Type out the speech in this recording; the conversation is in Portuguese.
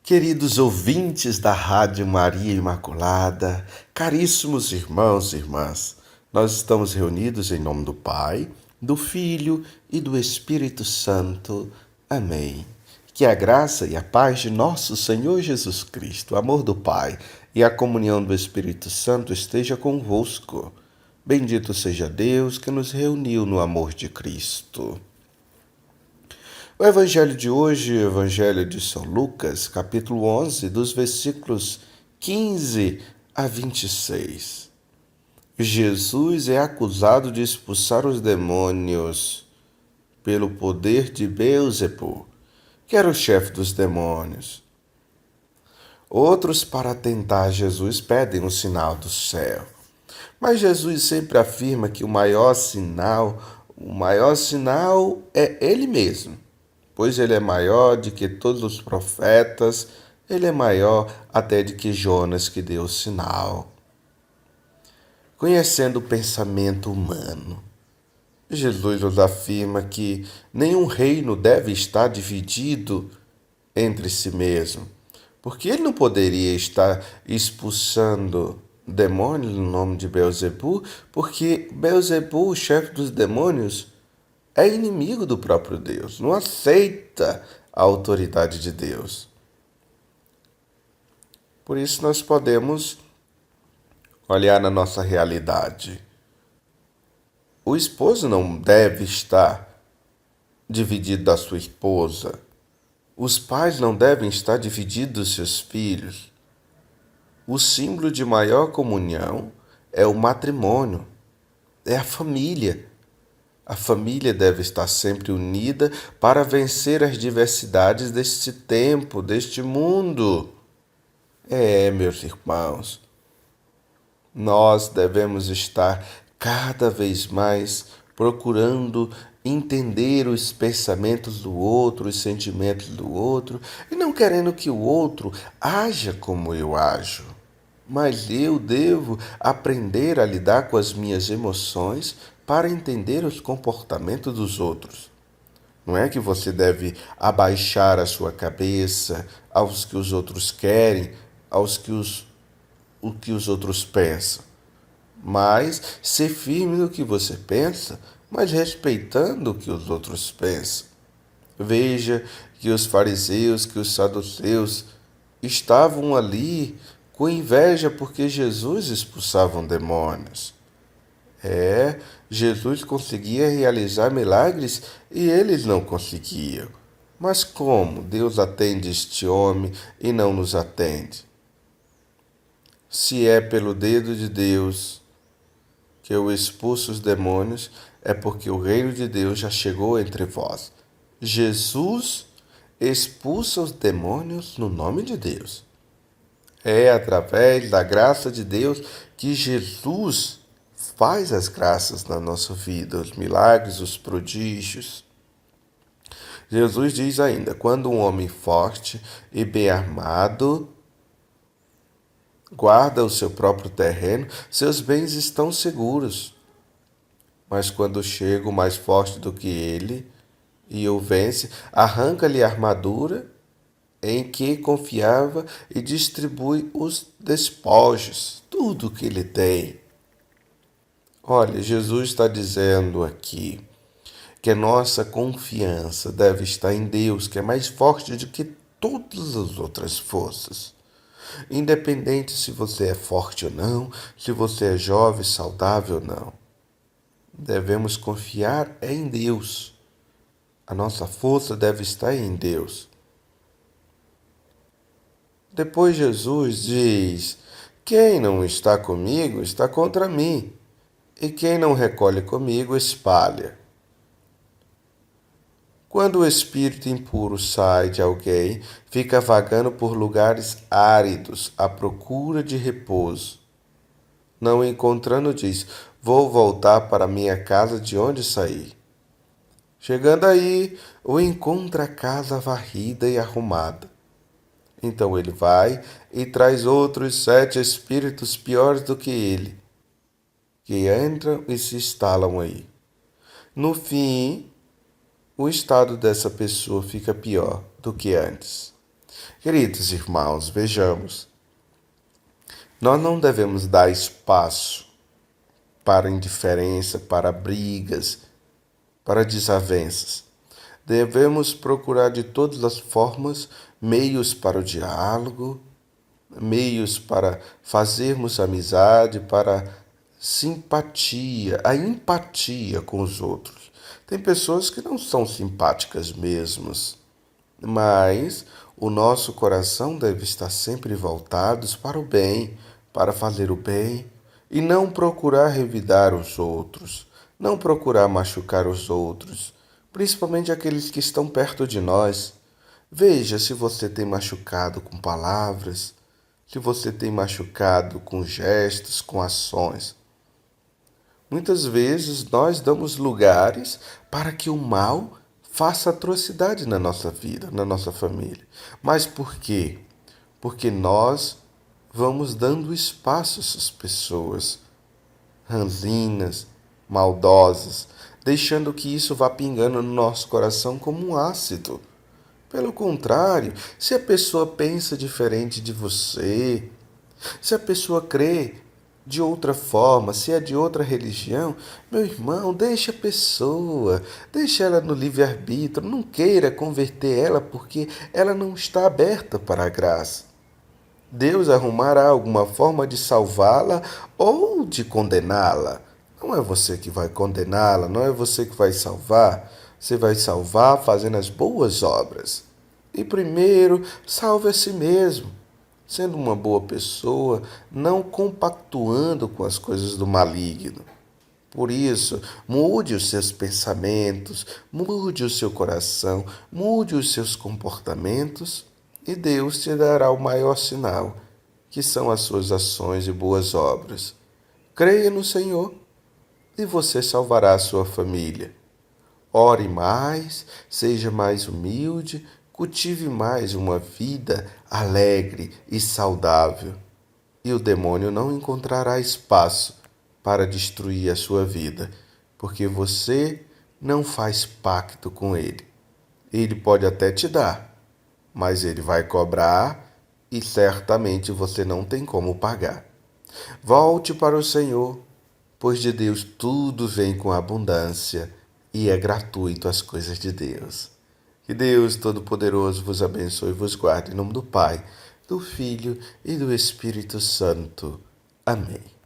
Queridos ouvintes da Rádio Maria Imaculada, caríssimos irmãos e irmãs, nós estamos reunidos em nome do Pai, do Filho e do Espírito Santo. Amém. Que a graça e a paz de nosso Senhor Jesus Cristo, o amor do Pai e a comunhão do Espírito Santo esteja convosco. Bendito seja Deus que nos reuniu no amor de Cristo. O evangelho de hoje, o evangelho de São Lucas, capítulo 11, dos versículos 15 a 26. Jesus é acusado de expulsar os demônios pelo poder de Beelzebul, que era o chefe dos demônios. Outros, para tentar Jesus, pedem um sinal do céu. Mas Jesus sempre afirma que o maior sinal é Ele mesmo. Pois ele é maior do que todos os profetas, ele é maior até do que Jonas que deu o sinal. Conhecendo o pensamento humano, Jesus nos afirma que nenhum reino deve estar dividido entre si mesmo, porque ele não poderia estar expulsando demônios no nome de Beelzebul, porque Beelzebul, o chefe dos demônios, é inimigo do próprio Deus, não aceita a autoridade de Deus. Por isso nós podemos olhar na nossa realidade. O esposo não deve estar dividido da sua esposa. Os pais não devem estar divididos dos seus filhos. O símbolo de maior comunhão é o matrimônio, é a família. A família deve estar sempre unida para vencer as diversidades deste tempo, deste mundo. Meus irmãos, nós devemos estar cada vez mais procurando entender os pensamentos do outro, os sentimentos do outro, e não querendo que o outro haja como eu ajo. Mas eu devo aprender a lidar com as minhas emoções para entender os comportamentos dos outros. Não é que você deve abaixar a sua cabeça aos que os outros querem, o que os outros pensam. Mas ser firme no que você pensa, mas respeitando o que os outros pensam. Veja que os fariseus, que os saduceus estavam ali com inveja porque Jesus expulsava demônios. Jesus conseguia realizar milagres e eles não conseguiam. Mas como Deus atende este homem e não nos atende? Se é pelo dedo de Deus que eu expulso os demônios, é porque o reino de Deus já chegou entre vós. Jesus expulsa os demônios no nome de Deus. É através da graça de Deus que Jesus faz as graças na nossa vida, os milagres, os prodígios. Jesus diz ainda: quando um homem forte e bem armado guarda o seu próprio terreno, seus bens estão seguros. Mas quando chega o mais forte do que ele e o vence, arranca-lhe a armadura em que confiava e distribui os despojos, tudo que ele tem. Olha, Jesus está dizendo aqui que a nossa confiança deve estar em Deus, que é mais forte do que todas as outras forças. Independente se você é forte ou não, se você é jovem, saudável ou não. Devemos confiar em Deus. A nossa força deve estar em Deus. Depois Jesus diz: quem não está comigo está contra mim, e quem não recolhe comigo espalha. Quando o espírito impuro sai de alguém, fica vagando por lugares áridos à procura de repouso. Não encontrando, diz: vou voltar para minha casa de onde saí. Chegando aí, o encontra a casa varrida e arrumada. Então ele vai e traz outros 7 espíritos piores do que ele, que entram e se instalam aí. No fim, o estado dessa pessoa fica pior do que antes. Queridos irmãos, vejamos, nós não devemos dar espaço para indiferença, para brigas, para desavenças. Devemos procurar de todas as formas meios para o diálogo, meios para fazermos amizade, para simpatia, a empatia com os outros. Tem pessoas que não são simpáticas mesmos, mas o nosso coração deve estar sempre voltados para o bem, para fazer o bem e não procurar revidar os outros, não procurar machucar os outros, principalmente aqueles que estão perto de nós. Veja se você tem machucado com palavras, se você tem machucado com gestos, com ações. Muitas vezes nós damos lugares para que o mal faça atrocidade na nossa vida, na nossa família. Mas por quê? Porque nós vamos dando espaço a essas pessoas ranzinas, maldosas, deixando que isso vá pingando no nosso coração como um ácido. Pelo contrário, se a pessoa pensa diferente de você, se a pessoa crê de outra forma, se é de outra religião, meu irmão, deixa a pessoa, deixa ela no livre-arbítrio, não queira converter ela porque ela não está aberta para a graça. Deus arrumará alguma forma de salvá-la ou de condená-la. Não é você que vai condená-la, não é você que vai salvar. Você vai salvar fazendo as boas obras. E primeiro, salve a si mesmo, sendo uma boa pessoa, não compactuando com as coisas do maligno. Por isso, mude os seus pensamentos, mude o seu coração, mude os seus comportamentos e Deus te dará o maior sinal, que são as suas ações e boas obras. Creia no Senhor e você salvará a sua família. Ore mais, seja mais humilde, cultive mais uma vida alegre e saudável. E o demônio não encontrará espaço para destruir a sua vida, porque você não faz pacto com ele. Ele pode até te dar, mas ele vai cobrar e certamente você não tem como pagar. Volte para o Senhor, pois de Deus tudo vem com abundância e é gratuito as coisas de Deus. Que Deus Todo-Poderoso vos abençoe e vos guarde em nome do Pai, do Filho e do Espírito Santo. Amém.